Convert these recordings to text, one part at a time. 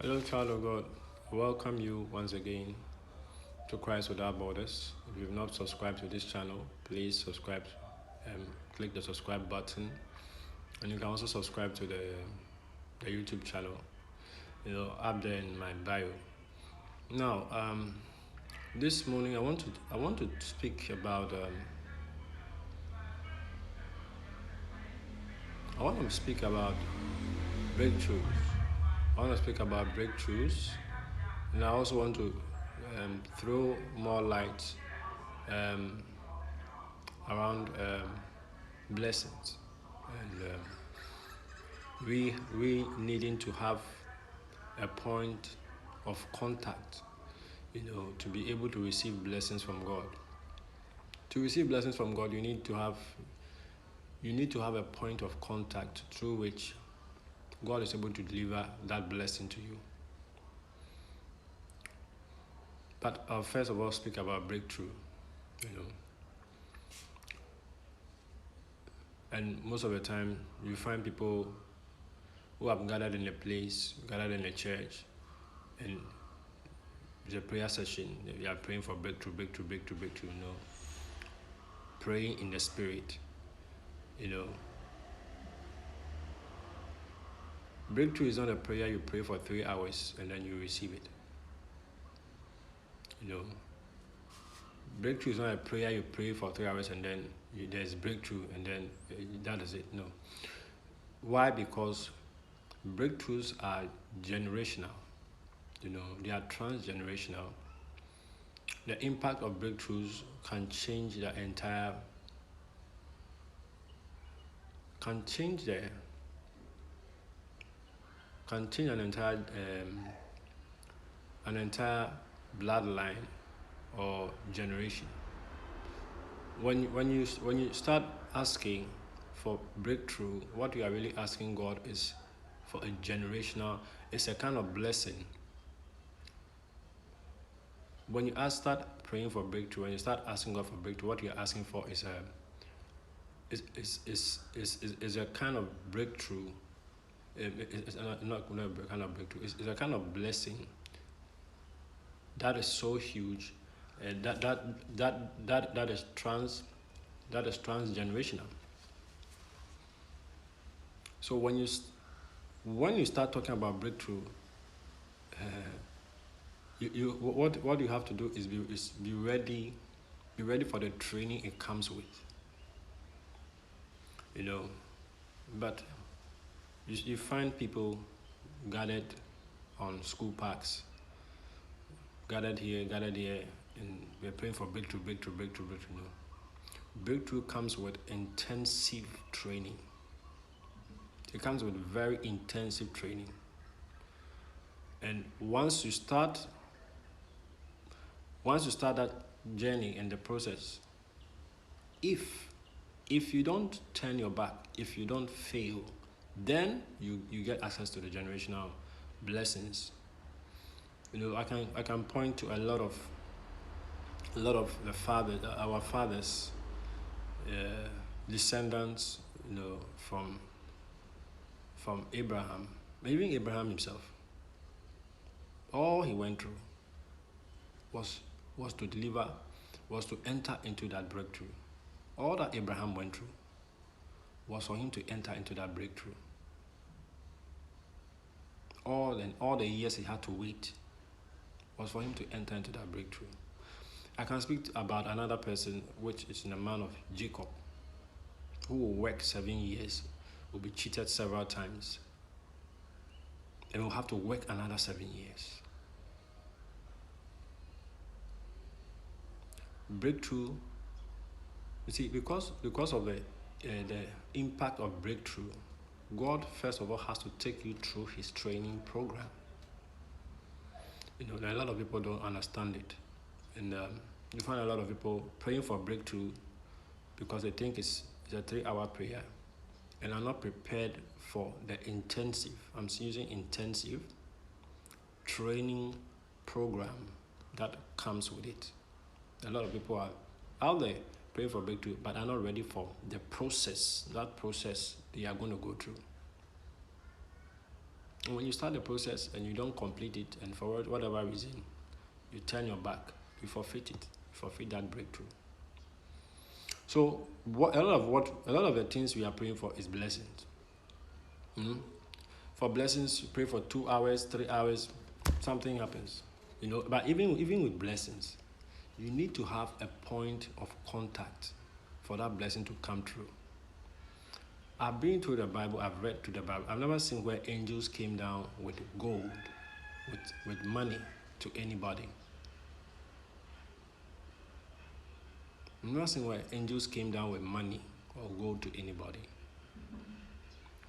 Hello, child of God. I welcome you once again to Christ Without Borders. If you've not subscribed to this channel, please subscribe. Click the subscribe button, and you can also subscribe to the YouTube channel. Up there in my bio. Now, this morning I want to speak about breakthroughs. I want to speak about breakthroughs, and I also want to throw more light um, around blessings, and we needing to have a point of contact, to be able to receive blessings from God. To receive blessings from God, you need to have a point of contact through which God is able to deliver that blessing to you. But I'll first of all speak about breakthrough, And most of the time, you find people who have gathered in a place, gathered in a church, and it's a prayer session. They are praying for breakthrough, praying in the spirit, Breakthrough is not a prayer you pray for 3 hours and then you receive it. Breakthrough is not a prayer you pray for 3 hours and then there's breakthrough and then that is it. No. Why? Because breakthroughs are generational. They are transgenerational. The impact of breakthroughs can change an entire bloodline or generation. When you start asking for breakthrough, what you are really asking God is for a generational. It's a kind of blessing. When you start praying for breakthrough, when you start asking God for breakthrough, what you are asking for is a kind of breakthrough. It's not a kind of breakthrough. It's a kind of blessing that is so huge, that is transgenerational. So when you start talking about breakthrough, what you have to do is be ready for the training it comes with. But you find people gathered on school parks, gathered here, and we're praying for breakthrough. Breakthrough comes with intensive training. It comes with very intensive training. And once you start that journey and the process, if you don't turn your back, if you don't fail, then you get access to the generational blessings. I can point to a lot of our fathers, descendants, from Abraham, even Abraham himself. All he went through was to enter into that breakthrough. All that Abraham went through was for him to enter into that breakthrough. All the years he had to wait was for him to enter into that breakthrough. I can speak about another person, which is the man of Jacob, who will work 7 years, will be cheated several times, and will have to work another 7 years. Breakthrough, you see, because of the impact of breakthrough, God first of all has to take you through his training program. A lot of people don't understand it, and you find a lot of people praying for breakthrough because they think it's a 3-hour prayer and are not prepared for the intensive, I'm using intensive training program that comes with it. A lot of people are out there praying for breakthrough but are not ready for the process, that process they are going to go through. And when you start the process and you don't complete it, and for whatever reason, you turn your back, you forfeit it. You forfeit that breakthrough. So a lot of the things we are praying for is blessings. For blessings, you pray for 2 hours, 3 hours, something happens. But even with blessings, you need to have a point of contact for that blessing to come true. I've been through the Bible, I've read through the Bible. I've never seen where angels came down with gold, with money to anybody. I've never seen where angels came down with money or gold to anybody.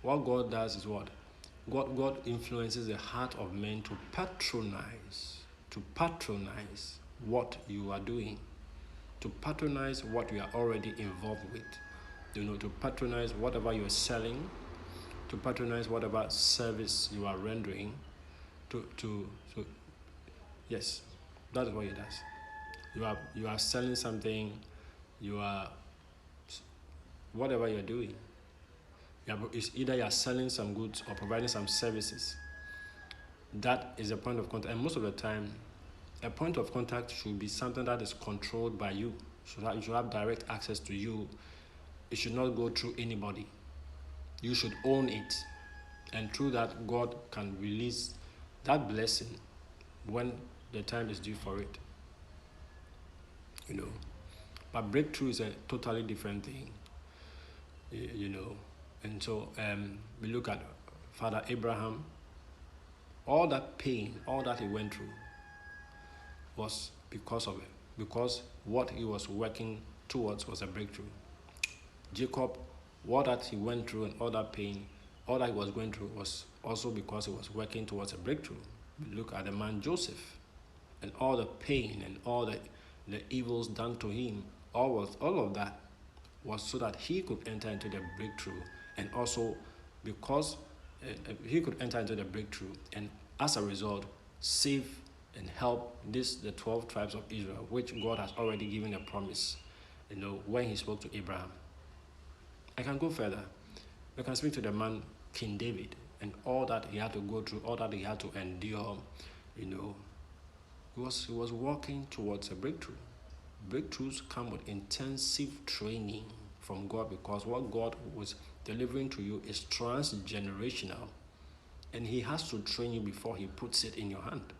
What God does is what? God influences the heart of men to patronize what you are doing, to patronize what you are already involved with, to patronize whatever you're selling, to patronize whatever service you are rendering, yes, that is what he does. You are selling something, you are, whatever you're doing, it's either you're selling some goods or providing some services. That is a point of contact, and most of the time, a point of contact should be something that is controlled by you. You should have direct access to you. It should not go through anybody. You should own it, and through that, God can release that blessing when the time is due for it. But breakthrough is a totally different thing. And so we look at Father Abraham. All that pain, all that he went through was because of it. Because what he was working towards was a breakthrough. Jacob, what that he went through and all that pain, all that he was going through was also because he was working towards a breakthrough. We look at the man Joseph, and all the pain and all the evils done to him, all of that was so that he could enter into the breakthrough, and also because he could enter into the breakthrough, and as a result, save and help the 12 tribes of Israel, which God has already given a promise, when he spoke to Abraham. I can go further. We can speak to the man King David and all that he had to go through, all that he had to endure. He was walking towards a breakthrough. Breakthroughs come with intensive training from God, because what God was delivering to you is transgenerational, and he has to train you before he puts it in your hand,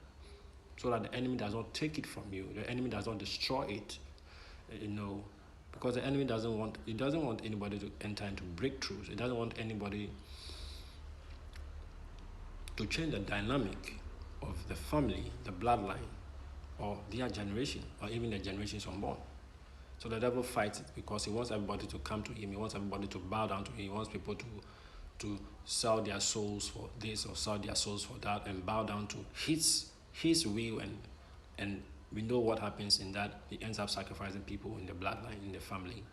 so that the enemy does not take it from you, the enemy does not destroy it, because the enemy doesn't want anybody to enter into breakthroughs. It doesn't want anybody to change the dynamic of the family, the bloodline, or their generation, or even the generations unborn. So the devil fights it because he wants everybody to come to him. He wants everybody to bow down to him. He wants people to sell their souls for this or sell their souls for that, and bow down to his will. And we know what happens in that. He ends up sacrificing people in the bloodline, in the family.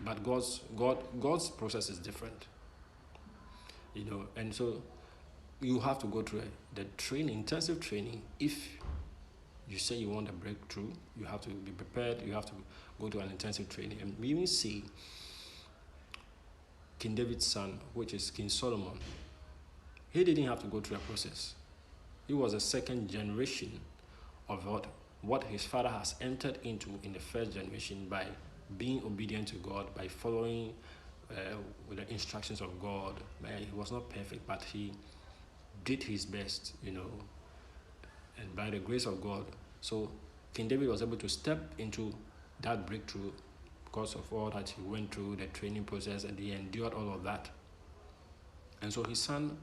But God's process is different. And so you have to go through the training, intensive training. If you say you want a breakthrough, you have to be prepared. You have to go to an intensive training. And we even see King David's son, which is King Solomon. He didn't have to go through a process. He was a second generation of what his father has entered into in the first generation by being obedient to God, by following with the instructions of God. He was not perfect, but he did his best, and by the grace of God. So King David was able to step into that breakthrough because of all that he went through, the training process, and he endured all of that. And so his son,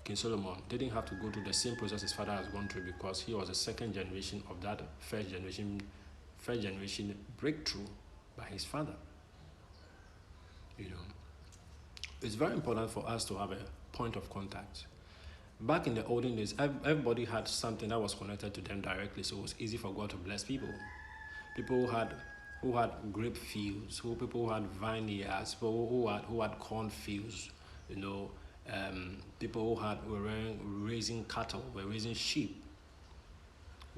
King Solomon, didn't have to go through the same process his father has gone through, because he was the second generation of that first generation breakthrough by his father. It's very important for us to have a point of contact. Back in the olden days, everybody had something that was connected to them directly, so it was easy for God to bless people. People who had grape fields, people who had vineyards, people who had corn fields, people who were raising cattle, were raising sheep.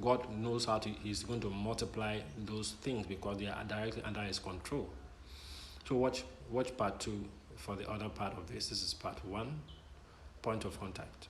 God knows he's going to multiply those things because they are directly under his control. So watch part 2 for the other part of this. This is part 1. point of contact.